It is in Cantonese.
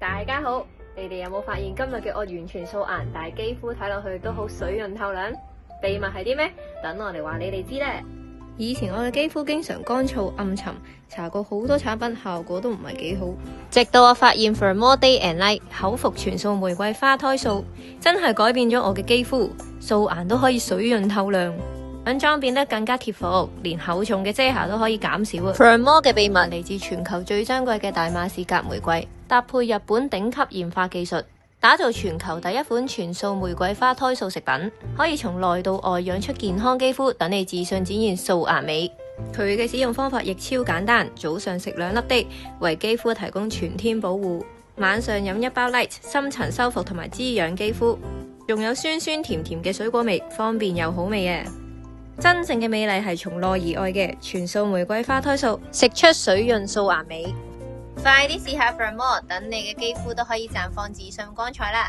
大家好，你哋有冇發現今日嘅我完全素顏，但係肌膚睇落去都好水潤透亮？秘密係啲咩？等我嚟話你哋知咧。以前我嘅肌膚經常乾燥暗沉，搽過好多產品，效果都唔係幾好。直到我發現 Firmore Day and Night 口服全素玫瑰花胎素，真係改變咗我嘅肌膚，素顏都可以水潤透亮，眼妝變得更加貼膚，連厚重嘅遮瑕都可以減少啊。Firmore 嘅秘密嚟自全球最珍貴嘅大馬士革玫瑰，搭配日本頂級研發技術，打造全球第一款全素玫瑰花胎素食品，可以從內到外養出健康肌膚，等你自信展現素顏美。佢嘅使用方法亦超簡單，早上食2粒的，為肌膚提供全天保護；晚上飲1包 Light， 深層修復同埋滋養肌膚。仲有酸酸甜甜嘅水果味，方便又好味啊！真正嘅美麗係從內而外嘅，全素玫瑰花胎素，食出水潤素顏美。快啲試下 Firmore， 等你嘅肌膚都可以綻放自信光彩啦！